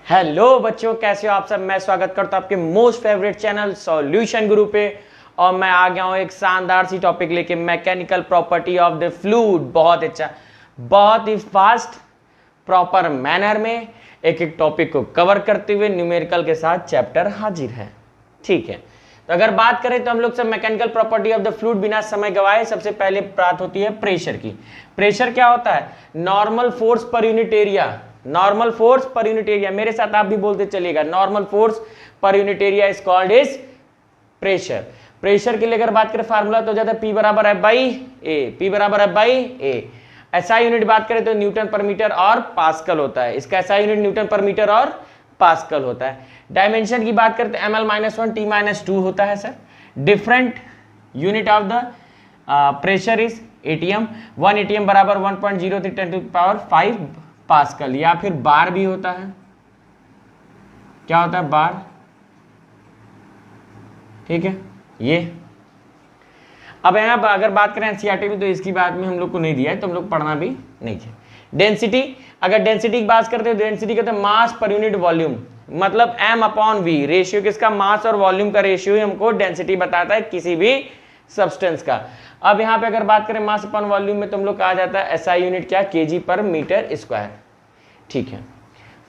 Hello बच्चों, कैसे हो आप सब। मैं स्वागत करता हूं आपके मोस्ट फेवरेट चैनल सॉल्यूशन गुरु पे। और मैं आ गया हूं एक शानदार सी टॉपिक लेके, mechanical property of the fluid. बहुत अच्छा, बहुत ही फास्ट प्रॉपर मैनर में एक एक टॉपिक को कवर करते हुए न्यूमेरिकल के साथ चैप्टर हाजिर है। ठीक है, तो अगर बात करें तो हम लोग सब mechanical property of the fluid बिना समय गवाए सबसे पहले बात होती है प्रेशर की। प्रेशर क्या होता है? Normal force per unit area. Normal force per unit area, मेरे साथ आप भी बोलते चलिएगा, normal force per unit area is called is pressure. Pressure के लिए अगर बात करें फार्मूला तो हो जाता है P बराबर F बाई ए। P बराबर F by A. SI unit बात करें तो न्यूटन पर मीटर और पास्कल होता है। इसका एसआई यूनिट न्यूटन पर मीटर और पास्कल होता है। डायमेंशन की बात करते हैं ml-1 T-2 होता है sir. Different unit of the pressure is ATM. 1 ATM बराबर 1.03 10 टू पावर 5 पास्कल, या फिर बार भी होता है। क्या होता है? बार। ठीक है, ये अब यहाँ पर अगर बात करें एनसीईआरटी में तो इसकी बात में हम लोग को नहीं दिया है, तो हम लोग पढ़ना भी नहीं है। डेंसिटी, अगर डेंसिटी की बात करते हैं, डेंसिटी कहते हैं मास पर यूनिट वॉल्यूम, मतलब m/v। रेशियो किसका? मास और वॉल्यूम का रेशियो ही हमको डेंसिटी बताता है किसी भी सब्सटेंस का। अब यहाँ पे अगर बात करें मास अपॉन वॉल्यूम में तो हम लोग कहा जाता है एसआई यूनिट क्या? केजी पर मीटर स्क्वायर। ठीक है,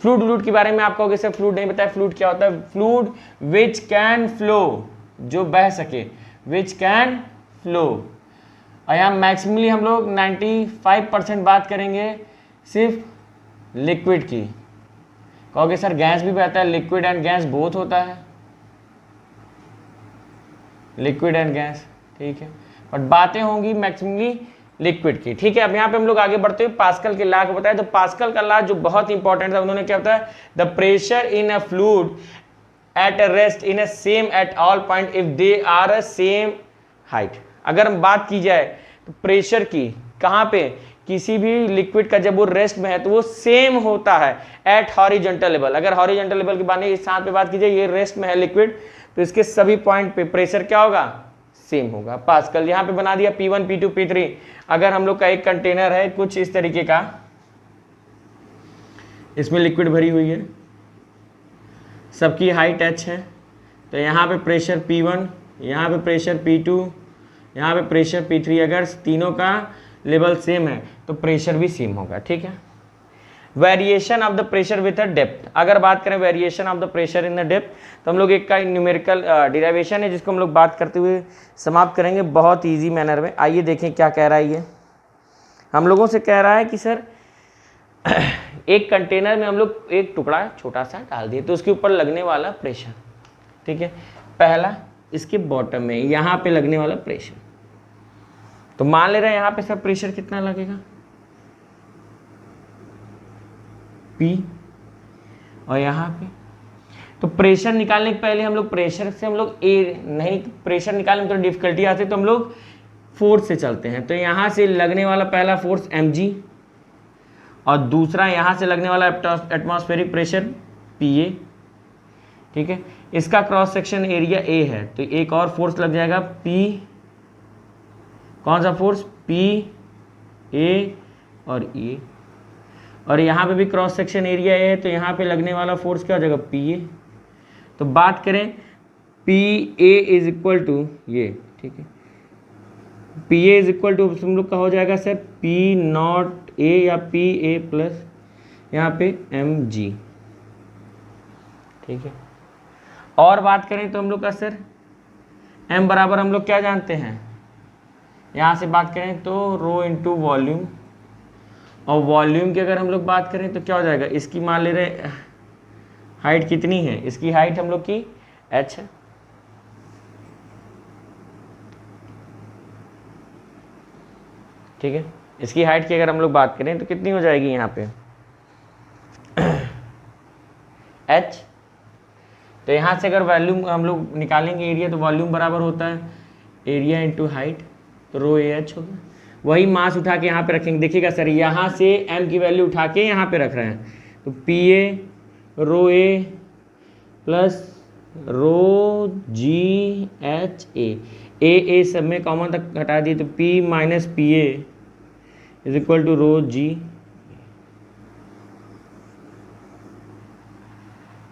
फ्लूइड के बारे में आप कहोगे सर फ्लूइड नहीं बताया। फ्लूइड क्या होता है? फ्लूइड विच कैन फ्लो, जो बह सके, विच कैन फ्लो। और यहाँ मैक्सिमली हम लोग 95% बात करेंगे सिर्फ लिक्विड की। कहोगे सर गैस भी बहता है, लिक्विड एंड गैस बोथ होता है, लिक्विड एंड गैस। ठीक है, बट बातें होंगी मैक्सिमली लिक्विड की। ठीक है, अब यहाँ पे हम लोग आगे बढ़ते हुए पास्कल के लॉ को बताया। तो पास्कल का लॉ जो बहुत इंपॉर्टेंट था, उन्होंने क्या बताया? The pressure in a fluid at a rest in a same at all point if they are a same height. अगर हम बात की जाए तो प्रेशर की कहाँ पे? किसी भी लिक्विड का जब वो रेस्ट में है तो वो सेम होता है एट हॉरिजॉन्टल लेवल। अगर हॉरिजॉन्टल लेवल की बात नहीं, इस साथ पे बात की जाए, ये रेस्ट में है लिक्विड, तो इसके सभी पॉइंट पे प्रेशर क्या होगा? सेम होगा। पास्कल यहाँ पे बना दिया P1 P2 P3। अगर हम लोग का एक कंटेनर है कुछ इस तरीके का, इसमें लिक्विड भरी हुई है, सबकी हाइट h है, तो यहाँ पे प्रेशर P1, यहाँ पे प्रेशर P2, यहाँ पे प्रेशर P3। अगर तीनों का लेवल सेम है तो प्रेशर भी सेम होगा। ठीक है, variation of the pressure with a depth. अगर बात करें variation of the pressure in the depth तो हम लोग एक का न्यूमेरिकल डिराइवेशन है जिसको हम लोग बात करते हुए समाप्त करेंगे बहुत इजी मैनर में। आइए देखें क्या कह रहा है। ये हम लोगों से कह रहा है कि सर एक कंटेनर में हम लोग एक टुकड़ा छोटा सा डाल दिए तो उसके ऊपर लगने वाला प्रेशर, ठीक है, पहला इसके बॉटम में यहाँ पे लगने वाला प्रेशर, तो मान ले रहे हैं यहाँ पे सर प्रेशर कितना लगेगा? P। और यहाँ पे तो प्रेशर निकालने के पहले हम लोग प्रेशर से हम लोग नहीं, प्रेशर निकालने में तो डिफिकल्टी आती है तो हम लोग फोर्स से चलते हैं। तो यहाँ से लगने वाला पहला फोर्स mg और दूसरा यहाँ से लगने वाला एटमॉस्फेरिक प्रेशर Pa। ठीक है, इसका क्रॉस सेक्शन एरिया A है तो एक और फोर्स लग जाएगा P। कौन सा फोर्स? P A और A। और यहाँ पे भी क्रॉस सेक्शन एरिया है तो यहाँ पे लगने वाला फोर्स क्या हो जाएगा? PA। तो बात करें PA इज इक्वल टू ये, ठीक है, PA इज इक्वल टू हम लोग का हो जाएगा सर P0A या PA प्लस यहाँ पे mg। ठीक है, और बात करें तो हम लोग का सर m बराबर हम लोग क्या जानते हैं? यहाँ से बात करें तो रो इंटू वॉल्यूम, और वॉल्यूम की अगर हम लोग बात करें तो क्या हो जाएगा? इसकी मान ले रहे हाइट कितनी है? इसकी हाइट हम लोग की h है। ठीक है, इसकी हाइट की अगर हम लोग बात करें तो कितनी हो जाएगी यहाँ पे? h। तो यहाँ से अगर वॉल्यूम हम लोग निकालेंगे एरिया तो वॉल्यूम बराबर होता है एरिया इंटू हाइट, तो रो AH होगा। वही मास उठा के यहाँ पे रखेंगे। देखिएगा सर यहाँ से m की वैल्यू उठा के यहाँ पे रख रहे हैं तो PA rho A plus rho GHA, A सब में कॉमन तक हटा दिए तो P minus PA is equal to rho G।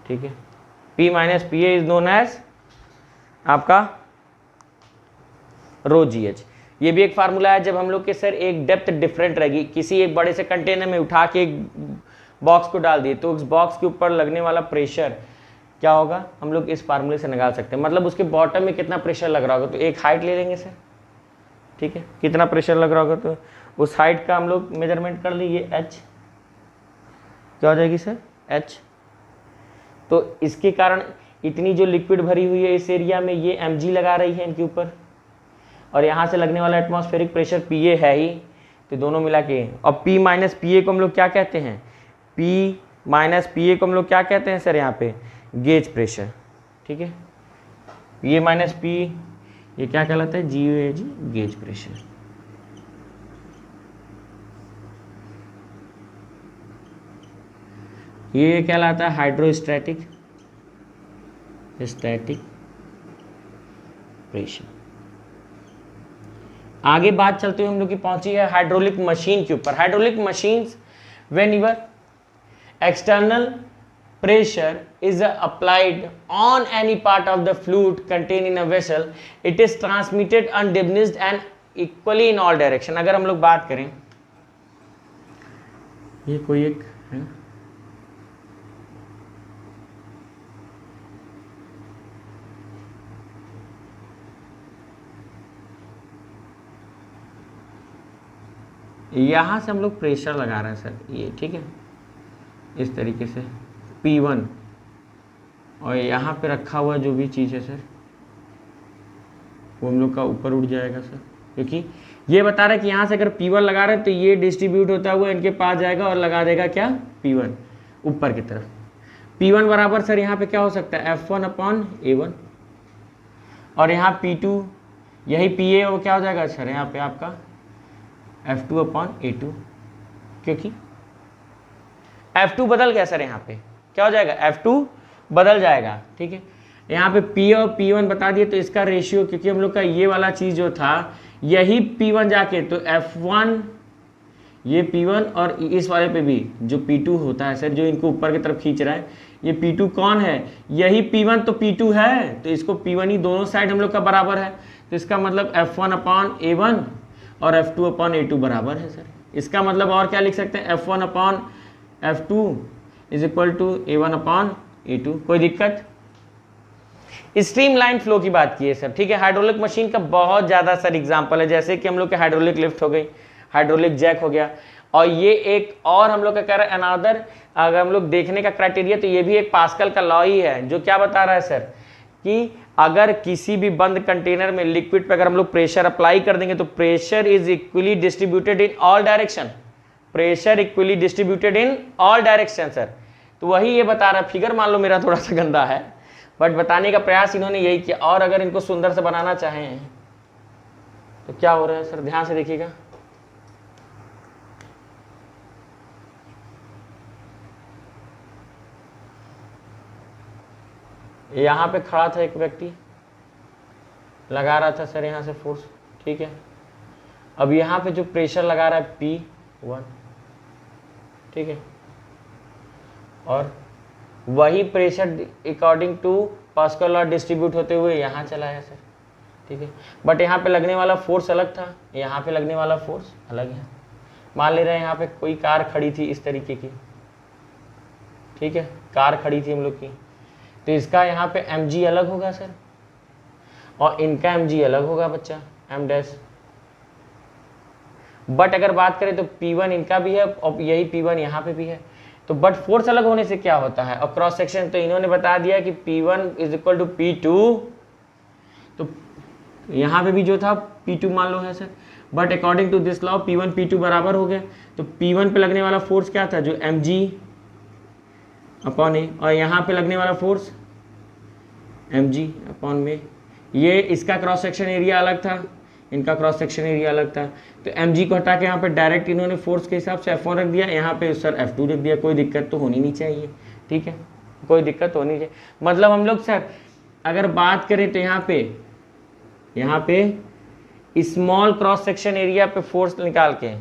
ठीक है। P minus P A is known as आपका रो जी एच। ये भी एक फार्मूला है जब हम लोग के सर एक डेप्थ डिफरेंट रहेगी, किसी एक बड़े से कंटेनर में उठा के एक बॉक्स को डाल दिए तो उस बॉक्स के ऊपर लगने वाला प्रेशर क्या होगा, हम लोग इस फार्मूले से निकाल सकते हैं। मतलब उसके बॉटम में कितना प्रेशर लग रहा होगा, तो एक हाइट ले लेंगे सर, ठीक है, कितना प्रेशर लग रहा होगा तो उस हाइट का हम लोग मेजरमेंट कर लीजिए, एच क्या हो जाएगी सर, एच। तो इसके कारण इतनी जो लिक्विड भरी हुई है इस एरिया में ये mg लगा रही है इनके ऊपर, और यहाँ से लगने वाला एटमॉस्फेरिक प्रेशर pa है ही, तो दोनों मिला के, और p माइनस पी ए को हम लोग क्या कहते हैं, p माइनस पी ए को हम लोग क्या कहते हैं सर यहाँ पे, गेज प्रेशर, ठीक है। pa माइनस पी ये क्या कहलाता है, GAG गेज प्रेशर। ये कहलाता है हाइड्रोस्टैटिक स्टैटिक प्रेशर। आगे बात चलते हुए हम लोग की पहुंची है हाइड्रोलिक मशीन के ऊपर। Hydraulic machines when your external pressure is applied on any part of the fluid contained in a vessel, it is transmitted undiminished and equally in all direction। अगर हम लोग बात करें, ये कोई एक है, यहाँ से हम लोग प्रेशर लगा रहे हैं सर, ये ठीक है, इस तरीके से P1, और यहाँ पे रखा हुआ जो भी चीज़ है सर वो हम लोग का ऊपर उठ जाएगा सर, क्योंकि ये बता रहा है कि यहाँ से अगर P1 लगा रहे हैं तो ये डिस्ट्रीब्यूट होता हुआ इनके पास जाएगा और लगा देगा क्या, P1 ऊपर की तरफ। P1 बराबर सर यहाँ पे क्या हो सकता है, F1/A1, और यहाँ P2 यही PA वो क्या हो जाएगा सर यहाँ पे आपका F2/A2, क्योंकि F2 बदल गया सर, यहाँ पे क्या हो जाएगा, F2 बदल जाएगा, ठीक है। यहाँ पे P और P1 बता दिए, तो इसका रेशियो, क्योंकि हम लोग का ये वाला चीज़ जो था यही P1 जाके तो F1 ये P1 और इस वाले पे भी जो P2 होता है सर, जो इनको ऊपर की तरफ खींच रहा है, ये P2 कौन है, यही P1 तो P2 है, तो इसको P1 ही दोनों साइड हम लोग का बराबर है, तो इसका मतलब F1/A1 और F2/A2 बराबर है सर। इसका मतलब और क्या लिख सकते हैं, F1/F2 is equal to A1/A2। कोई दिक्कत? स्ट्रीम लाइन फ्लो की बात की है सर, ठीक है। हाइड्रोलिक मशीन का बहुत ज़्यादा सर एग्जाम्पल है, जैसे कि हम लोग के हाइड्रोलिक लिफ्ट हो गई, हाइड्रोलिक जैक हो गया, और ये एक और हम लोग का कह रहा है अनादर, अगर हम लोग देखने का क्राइटेरिया तो ये भी एक पास्कल का लॉ ही है, जो क्या बता रहा है सर कि अगर किसी भी बंद कंटेनर में लिक्विड पे अगर हम लोग प्रेशर अप्लाई कर देंगे तो pressure is equally distributed in all direction, pressure equally distributed in all direction sir. तो वही ये बता रहा है, फिगर मान लो मेरा थोड़ा सा गंदा है बट बताने का प्रयास इन्होंने यही किया। और अगर इनको सुंदर से बनाना चाहें तो क्या हो रहा है सर, ध्यान से देखिएगा, यहाँ पे खड़ा था एक व्यक्ति, लगा रहा था सर यहाँ से फोर्स, ठीक है। अब यहाँ पे जो प्रेशर लगा रहा है P1, ठीक है, और वही pressure according to Pascal law distribute होते हुए यहाँ चला है सर, ठीक है। बट यहाँ पे लगने वाला फोर्स अलग था, यहाँ पे लगने वाला फोर्स अलग है। मान ले रहे हैं यहाँ पे कोई कार खड़ी थी इस तरीके की, ठीक है, कार खड़ी थी हम लोग की, तो इसका यहाँ पे mg अलग होगा सर, और इनका mg अलग होगा बच्चा, m डैश। बट अगर बात करें तो P1 इनका भी है और यही P1 यहाँ पे भी है, तो बट फोर्स अलग होने से क्या होता है, और क्रॉस सेक्शन तो इन्होंने बता दिया कि P1 is equal to P2, तो यहाँ पे भी जो था P2 मान लो है sir, but according to this law P1 P2 बराबर हो गया, तो P1 पे लगने वाला फोर्स क्या था, जो mg/a, और यहाँ पे लगने वाला फोर्स mg/में। ये इसका क्रॉस सेक्शन एरिया अलग था, इनका क्रॉस सेक्शन एरिया अलग था, तो mg को हटा के यहाँ पे डायरेक्ट इन्होंने फोर्स के हिसाब से F1 रख दिया, यहाँ पे सर F2 रख दिया। कोई दिक्कत तो होनी नहीं चाहिए, ठीक है, कोई दिक्कत होनी चाहिए। मतलब हम लोग सर अगर बात करें तो यहाँ पे स्मॉल क्रॉस सेक्शन एरिया पे फोर्स निकाल के,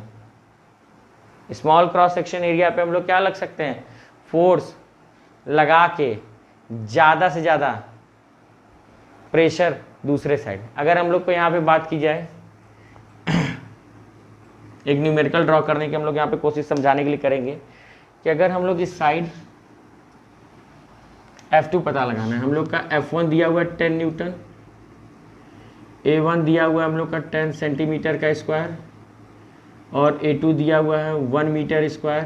स्मॉल क्रॉस सेक्शन एरिया पे हम लोग क्या लग सकते हैं, फोर्स लगा के ज्यादा से ज्यादा प्रेशर दूसरे साइड। अगर हम लोग को यहाँ पे बात की जाए एक न्यूमेरिकल ड्रॉ करने की हम लोग यहाँ पे कोशिश समझाने के लिए करेंगे कि अगर हम लोग इस साइड F2 पता लगाना है, हम लोग का F1 दिया हुआ है 10 न्यूटन, A1 दिया हुआ है हम लोग का 10 सेंटीमीटर का स्क्वायर और A2 दिया हुआ है 1 मीटर स्क्वायर,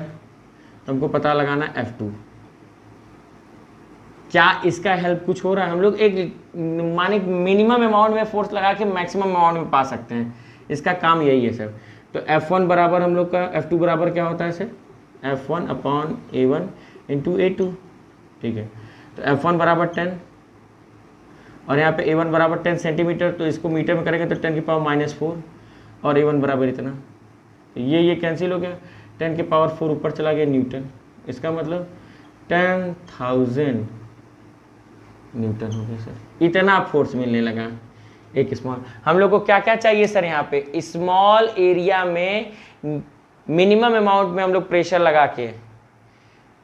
तो हमको पता लगाना है F2। क्या इसका हेल्प कुछ हो रहा है? हम लोग एक माने मिनिमम अमाउंट में फोर्स लगा के मैक्सिमम अमाउंट में पा सकते हैं, इसका काम यही है सर। तो F1 बराबर हम लोग का F2 बराबर क्या होता है sir? F1 upon A1 into A2, ठीक है। तो F1 बराबर 10 और यहाँ पे A1 बराबर 10 सेंटीमीटर, तो इसको मीटर में करेंगे तो 10 की पावर -4 और A1 बराबर इतना, तो ये कैंसिल हो गया, 10 की पावर 4 ऊपर चला गया न्यूटन, इसका मतलब 10,000 न्यूटन हो गया सर। इतना फोर्स मिलने लगा एक स्मॉल। हम लोग को क्या क्या चाहिए सर? यहाँ पे स्मॉल एरिया में मिनिमम अमाउंट में हम लोग प्रेशर लगा के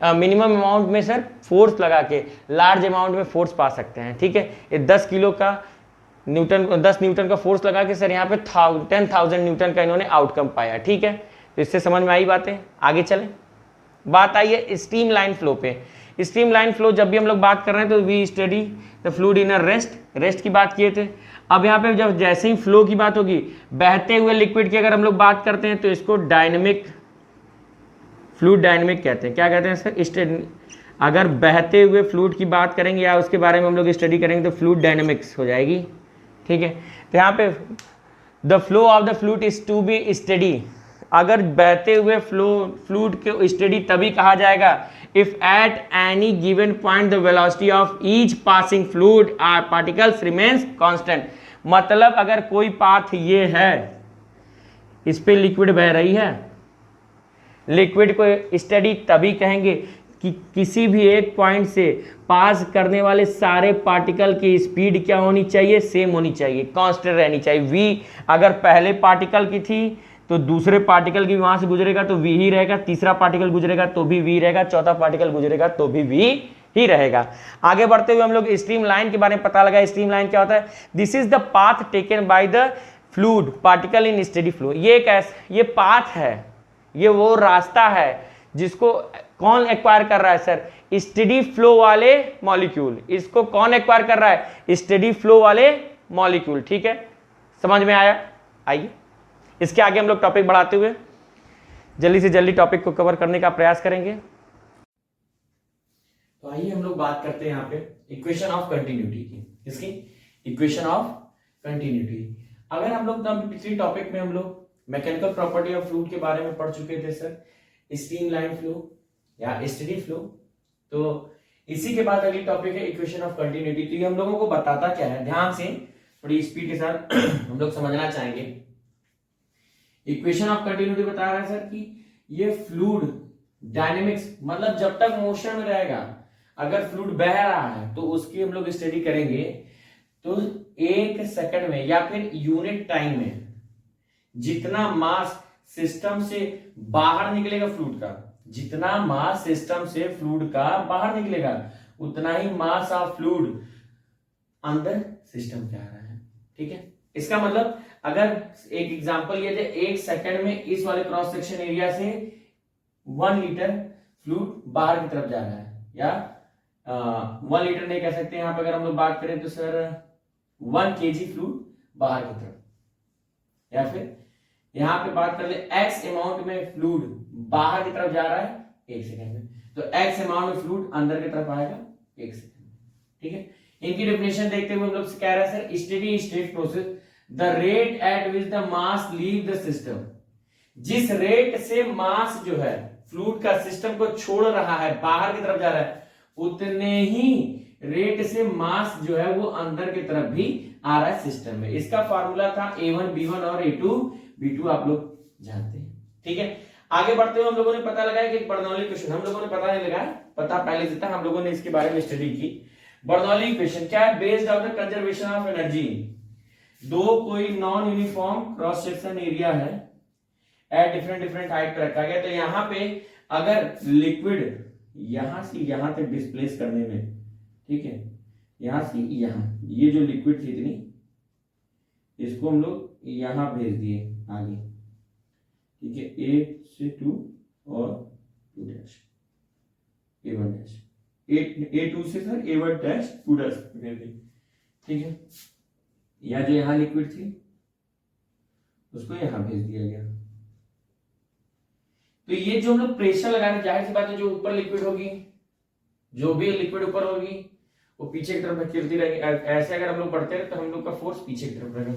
मिनिमम अमाउंट में सर फोर्स लगा के लार्ज अमाउंट में फोर्स पा सकते हैं, ठीक है। ये 10 किलो का न्यूटन 10 न्यूटन का फोर्स लगा के सर यहाँ पे 10,000 न्यूटन का इन्होंने आउटकम पाया, ठीक है। तो इससे समझ में आई बातें, आगे चलें। बात आई है स्ट्रीम लाइन फ्लो पे। स्ट्रीम लाइन फ्लो जब भी हम लोग बात कर रहे हैं तो we study the fluid in a rest की बात किए थे। अब यहाँ पे जब जैसे ही फ्लो की बात होगी, बहते हुए लिक्विड की अगर हम लोग बात करते हैं तो इसको डायनेमिक फ्लूइड डायनेमिक कहते हैं। क्या कहते हैं सर? अगर बहते हुए फ्लूइड की बात करेंगे या उसके बारे में हम लोग स्टडी करेंगे तो फ्लूइड डायनेमिक्स हो जाएगी, ठीक है। तो यहाँ पे the flow of the fluid is to be study. अगर बहते हुए फ्लूइड को स्टडी तभी कहा जाएगा if at any given point the velocity of each passing fluid are particles remains constant. मतलब अगर कोई पाथ ये है, इस पे लिक्विड बह रही है, लिक्विड को स्टडी तभी कहेंगे कि किसी भी एक पॉइंट से पास करने वाले सारे पार्टिकल की स्पीड क्या होनी चाहिए? सेम होनी चाहिए, कांस्टेंट रहनी चाहिए। वी अगर पहले पार्टिकल की थी तो दूसरे पार्टिकल की वहां से गुजरेगा तो वी ही रहेगा, तीसरा पार्टिकल गुजरेगा तो भी वी रहेगा, चौथा पार्टिकल गुजरेगा तो भी वी ही रहेगा। आगे बढ़ते हुए हम लोग स्ट्रीम लाइन के बारे में पता लगा। स्ट्रीम लाइन क्या होता है? This is the path taken by the fluid particle in steady flow. ये पाथ है, ये वो रास्ता है जिसको कौन एक्वायर कर रहा है सर? स्टेडी फ्लो वाले मॉलिक्यूल। इसको कौन एक्वायर कर रहा है? स्टेडी फ्लो वाले मॉलिक्यूल, ठीक है। समझ में आया? आइए इसके आगे हम लोग टॉपिक बढ़ाते हुए जल्दी से जल्दी टॉपिक को कवर करने का प्रयास करेंगे। तो आइए हम लोग बात करते हैं यहाँ पे इक्वेशन ऑफ कंटिन्यूटी की। इसकी इक्वेशन ऑफ कंटिन्यूटी। अगर हम लोग पिछले टॉपिक में हम लोग मैकेनिकल प्रॉपर्टी ऑफ फ्लूइड के बारे में पढ़ चुके थे सर, स्ट्रीम लाइन फ्लो या स्टेडी फ्लो, तो इसी के बाद अगली टॉपिक है इक्वेशन ऑफ कंटिन्यूटी। तो ये हम लोगों को बताता क्या है? ध्यान से थोड़ी स्पीड के साथ हम लोग समझना चाहेंगे। इक्वेशन ऑफ कंटिन्यूटी बता रहा है सर कि ये फ्लूइड डायनेमिक्स, मतलब जब तक मोशन में रहेगा, अगर फ्लूइड बह रहा है तो उसकी हम लोग स्टडी करेंगे तो 1 सेकंड में या फिर यूनिट टाइम में जितना मास सिस्टम से बाहर निकलेगा फ्लूइड का, जितना मास सिस्टम से फ्लूइड का बाहर निकलेगा उतना ही मास ऑफ फ्लूइड अंदर सिस्टम के आ रहा है, ठीक है। इसका मतलब अगर एक एग्जांपल ये दे, 1 सेकंड में इस वाले क्रॉस सेक्शन एरिया से 1 लीटर फ्लूइड बाहर की तरफ जा रहा है, या 1 लीटर नहीं कह सकते यहाँ पे, अगर हम लोग बात करें तो सर 1 kg फ्लूइड बाहर की तरफ, या फिर यहाँ पे बात कर ले x अमाउंट में फ्लूइड बाहर की तरफ जा रहा है 1 सेकंड में, तो x अमाउंट में फ्लूइड अंदर की तरफ आएगा 1 सेकंड में, ठीक है। इनकी डेफिनेशन देखते हुए हम लोग कह रहे हैं sir steady state process the rate at which the mass leave the system. जिस रेट से मास जो है फ्लूइड का सिस्टम को छोड़ रहा है, बाहर की तरफ जा रहा है, उतने ही रेट से मास जो है वो अंदर की तरफ भी आ रहा है सिस्टम में। इसका फार्मूला था A1 B1 और A2 B2, आप लोग जानते हैं, ठीक है। आगे बढ़ते हुए हम लोगों ने पता लगाया कि एक बर्नौली इक्वेशन, हम लोगों ने पता नहीं लगाया, पता पहले से था, हम लोगों ने इसके बारे में स्टडी की। बर्नौली इक्वेशन क्या है? Based on the conservation of energy. दो कोई non uniform cross section area है, एट डिफरेंट हाइट पर रखा गया, तो यहाँ पे अगर लिक्विड यहां से यहां तक डिस्प्लेस करने में, ठीक है, यहाँ से यहाँ ये जो लिक्विड थी इतनी, इसको हम लोग यहाँ भेज दिए आगे, ठीक है, ए से 2 और 2 डैश A1 डैश, A2 से सर A1 डैश 2 डैश भेज दी, ठीक है। या जो यहाँ लिक्विड थी उसको यहाँ भेज दिया गया। तो ये जो हम लोग प्रेशर लगा रहे, जाहिर सी बात है जो ऊपर लिक्विड होगी, जो भी लिक्विड ऊपर होगी वो पीछे की तरफ धकेलती रहेगी। ऐसे अगर हम लोग बढ़ते रहे तो हम लोग का फोर्स पीछे की तरफ रहेगा,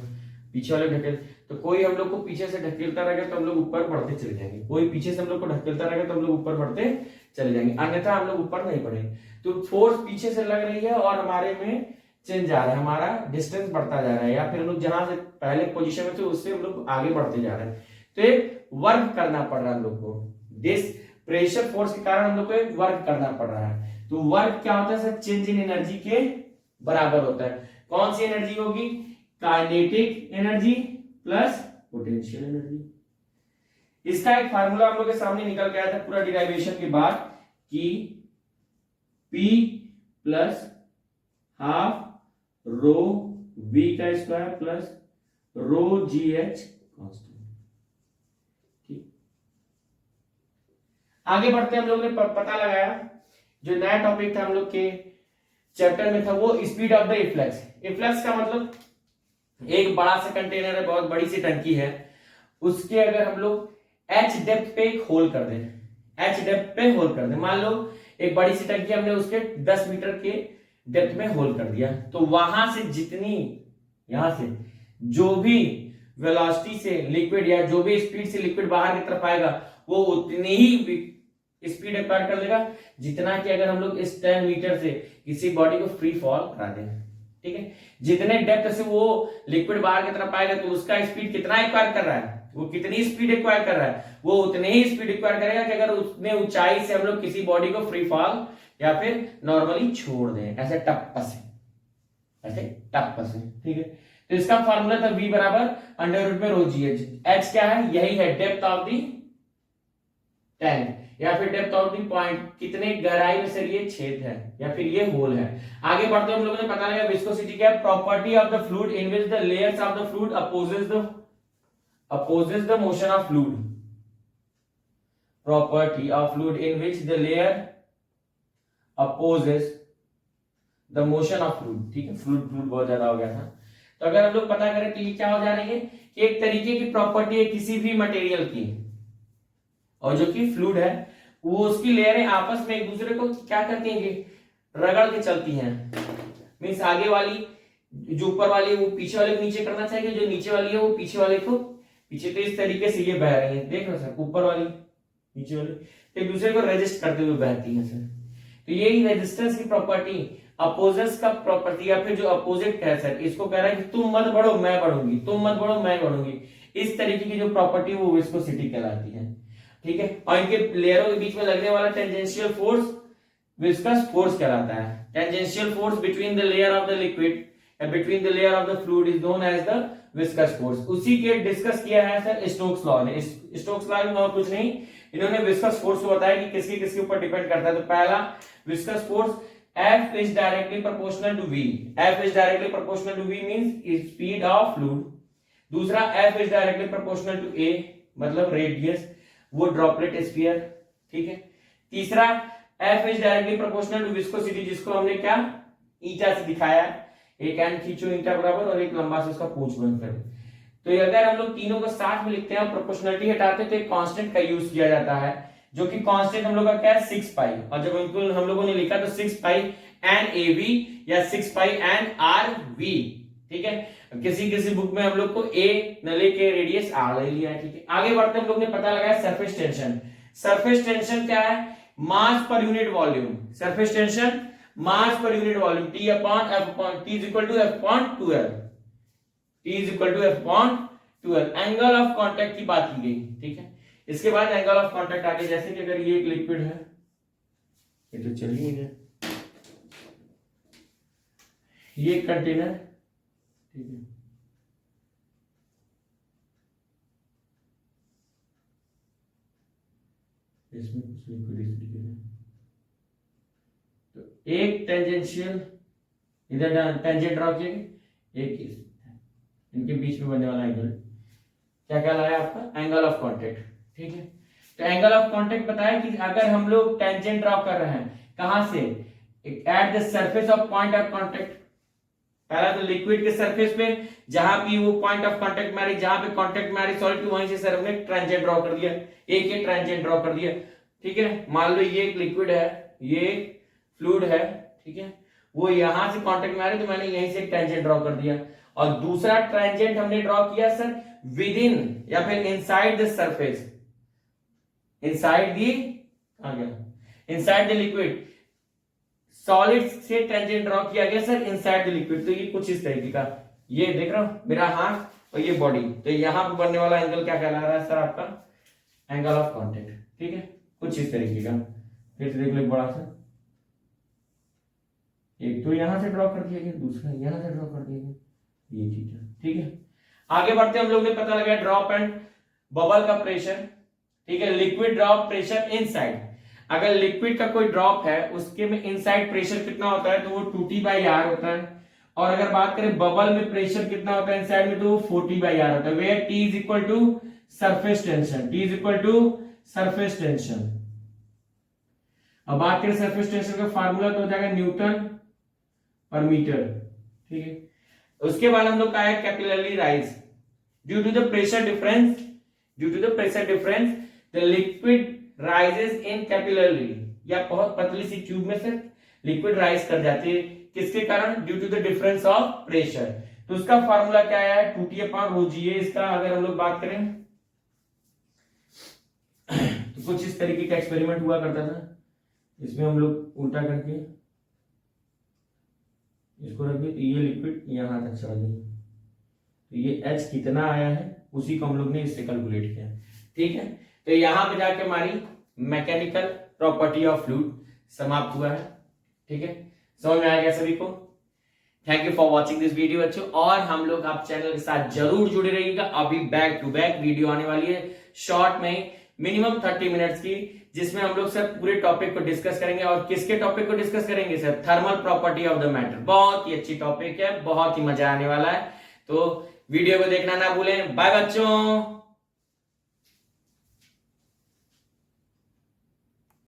पीछे वाले ढकेल, तो कोई हम लोग को पीछे से ढकेलता रहेगा तो हम लोग ऊपर बढ़ते चले जाएंगे, कोई पीछे से हम लोग को ढकेलता रहेगा तो हम लोग ऊपर बढ़ते चले जाएंगे, अन्यथा हम लोग ऊपर नहीं बढ़ेंगे। तो फोर्स पीछे से लग रही है और हमारे में चेंज आ रहा है, हमारा डिस्टेंस बढ़ता जा रहा है, या फिर हम लोग जहां से पहले पोजीशन में थे उससे हम लोग आगे बढ़ते जा रहे हैं। तो एक वर्क करना पड़ रहा है हम लोग को, दिस प्रेशर फोर्स के कारण हम लोग को एक वर्क करना पड़ रहा है। तो वर्क क्या होता है सर, चेंज इन एनर्जी के बराबर होता है। कौन सी एनर्जी होगी, kinetic energy plus potential energy. इसका एक फार्मूला हम लोग के सामने निकल के आया था पूरा डिराइवेशन के बाद, कि P plus half rho V का स्क्वायर प्लस रो GH कांस्टेंट। ठीक, आगे बढ़ते हम लोग ने पता लगाया, जो नया टॉपिक था हम लोग के चैप्टर में था वो speed of the efflux. Efflux का मतलब एक बड़ा सा कंटेनर है, बहुत बड़ी सी टंकी है, उसके अगर हम लोग h डेप्थ पे एक होल कर दें, h डेप्थ पे होल कर दें, मान लो एक बड़ी सी टंकी हमने उसके 10 मीटर के डेप्थ में होल कर दिया, तो वहां से जितनी, यहां से जो भी वेलोसिटी से लिक्विड या जो भी स्पीड से लिक्विड बाहर की तरफ आएगा वो उतनी ही स्पीड एक्वायर कर लेगा जितना कि अगर हम लोग इस 10 मीटर से किसी बॉडी को फ्री फॉल करा दें, ठीक है। जितने डेप्थ से वो लिक्विड बाहर की तरफ आएगा तो उसका स्पीड कितना एक्वायर कर रहा है, वो कितनी स्पीड एक्वायर कर रहा है, वो उतने ही स्पीड एक्वायर करेगा कि अगर उतने ऊंचाई से हम लोग किसी बॉडी को फ्री फॉल या फिर नॉर्मली छोड़ दें, ऐसे टप्प से, ऐसे टप्प से, ठीक है। तो इसका फॉर्मूला था V बराबर अंडर रूट में रो GH। H क्या है, यही है डेप्थ ऑफ दी टैंक या फिर डेप्थ ऑफ दी पॉइंट, कितने गहराई में सर ये छेद है या फिर ये होल है। आगे बढ़ते हम लोगों ने पता लगा विस्कोसिटी क्या है, property of the fluid in which the layers of the fluid opposes the motion of fluid, property of fluid in which the layer opposes the motion of fluid, ठीक है। फ्लूइड बहुत ज्यादा हो गया था, तो अगर हम लोग पता करें तो ये क्या हो जा रही है कि एक तरीके की प्रॉपर्टी है किसी भी मटेरियल की, और जो कि फ्लूइड है वो उसकी लेयरें आपस में एक दूसरे को क्या करती हैं, रगड़ के चलती हैं। मीन्स आगे वाली जो ऊपर वाली वो पीछे वाले को नीचे करना चाहिए, जो नीचे वाली है वो पीछे वाले को पीछे। तो इस तरीके से ये बह रही है, देख रहे हो सर, ऊपर वाली नीचे वाली एक दूसरे को रेजिस्ट करते हुए बहती है सर। तो यही रेजिस्टेंस की प्रॉपर्टी, अपोजेस का प्रॉपर्टी या फिर जो अपोजिट है सर, इसको कह रहा है कि तुम मत बढ़ो मैं बढ़ूंगी, तुम मत बढ़ो मैं बढ़ूंगी। इस तरीके की जो प्रॉपर्टी वो विस्कोसिटी कहलाती है, ठीक है। और इनके लेयरों के बीच में लगने वाला टेंजेंशियल फोर्स विस्कस फोर्स कहलाता है। Tangential force between the layer of the liquid या between the layer of the fluid is known as the viscous force. उसी के डिस्कस किया है सर स्टोक्स लॉ ने। स्टोक्स लॉ में और कुछ नहीं, इन्होंने विस्कस फोर्स को बताया कि किसके किसके ऊपर डिपेंड करता है। तो पहला viscous force F is directly proportional to V. F is directly proportional to V means speed of fluid. दूसरा F is directly proportional to A मतलब रेडियस, वो ड्रॉपलेट स्फीयर, ठीक है। तीसरा F is directly proportional to viscosity, जिसको हमने क्या ईटा से दिखाया, एक एंड खींचो ईटा बराबर और एक लंबा से उसका पूंछ बंद करो। तो अगर हम लोग तीनों को साथ में लिखते हैं और प्रोपोर्शनलिटी हटाते हैं तो एक कांस्टेंट का यूज किया जाता है, जो कि कांस्टेंट हम लोग का क्या है 6 पाई, और जब उनको हम लोगों ने लिखा तो 6 पाई एन ए वी या 6 पाई एन आर वी, ठीक है। किसी किसी बुक में हम लोग को ए न लेके रेडियस आर ले लिया है, ठीक है। आगे बढ़ते हम लोग ने पता लगाया सरफेस टेंशन। सरफेस टेंशन क्या है, mass per unit volume. Surface tension mass per unit volume, T upon F upon T is equal to F upon 2L, T is equal to F upon 2L। Angle of contact की बात की गई, ठीक है। इसके बाद angle of contact आगे, जैसे कि अगर ये एक लिक्विड है, ये तो चल ही गया, ये एक कंटेनर, ठीक है, इसमें कुछ लिक्विड है, तो एक टेंजेंशियल इधर टेंजेंट ड्रॉ किया, एक इनके बीच में बनने वाला एंगल क्या कहलाया आपका एंगल ऑफ कांटेक्ट। ठीक है, तो एंगल ऑफ कांटेक्ट बताया कि अगर हम लोग टेंजेंट ड्रॉ कर रहे हैं कहां से, at the surface of point of contact. पहला तो लिक्विड के सरफेस पे जहां भी वो पॉइंट ऑफ कांटेक्ट में आ रही, जहां पे कांटेक्ट में आ रही सॉलिड की, वहीं से सर हमने ट्रांजेंट ड्रॉ कर दिया, एक ये ट्रांजेंट ड्रॉ कर दिया। ठीक है, मान लो ये एक लिक्विड है, ये एक फ्लूइड है, ठीक है, वो यहां से कांटेक्ट में आ रही तो मैंने यहीं से एक ट्रांजेंट ड्रॉ कर दिया। और दूसरा ट्रांजेंट हमने ड्रॉ किया सर विद इन या फिर inside the surface, inside the आ गया इनसाइड द लिक्विड, सॉलिड से टेंजेंट ड्रॉ किया गया सर इनसाइड द लिक्विड। तो ये कुछ इस तरीके का, ये देख रहा हूं मेरा हाथ और ये बॉडी, तो यहां पे बनने वाला एंगल क्या कहला रहा है सर आपका एंगल ऑफ कांटेक्ट। ठीक है, कुछ इस तरीके का। फिर से देख लो बड़ा सा, एक तो यहां से ड्रॉ कर दिया गया, दूसरा यहां से ड्रॉ कर दिया गया, ये चीज है। ठीक है, आगे बढ़ते हम लोग ने पता लगा ड्रॉप एंड बबल का प्रेशर। ठीक है, लिक्विड ड्रॉप प्रेशर इनसाइड, अगर लिक्विड का कोई ड्रॉप है उसके में इनसाइड प्रेशर कितना होता है तो वो 2T/R होता है। और अगर बात करें बबल में प्रेशर कितना होता है इनसाइड में तो वो 40/R होता है, where T is equal to surface tension, T is equal to surface tension. अब बात करें सरफेस टेंशन का फार्मूला तो हो जाएगा न्यूटन पर मीटर। ठीक है, उसके बाद हम लोग का है capillary rise, due to the pressure difference, the liquid rises in capillary, या बहुत पतली सी ट्यूब में से लिक्विड राइज कर जाती है, किसके कारण, due to the difference of pressure. तो उसका फार्मूला क्या है 2T/ρGA। इसका अगर हम लोग बात करें तो कुछ इस तरीके का एक्सपेरिमेंट हुआ करता था, इसमें हम लोग उल्टा करके इसको रख दिए तो ये लिक्विड यहां तक चढ़ गई, तो ये H कितना आया है उसी को हम लोग ने इससे कैलकुलेट किया। ठीक है, तो यहां पे जाके हमारी मैकेनिकल प्रॉपर्टी ऑफ फ्लूइड समाप्त हुआ है। ठीक है, समझ में आ गया सभी को। Thank you for watching this video बच्चों, और हम लोग आप चैनल के साथ जरूर जुड़े रहिएगा। अभी बैक टू बैक वीडियो आने वाली है शॉर्ट में मिनिमम 30 मिनट्स की, जिसमें हम लोग सर पूरे टॉपिक को डिस्कस करेंगे। और किसके टॉपिक को डिस्कस करेंगे sir, thermal property of the matter. बहुत ही अच्छी टॉपिक है, बहुत ही मजा आने वाला है, तो वीडियो को देखना ना भूलें। बाय बच्चों।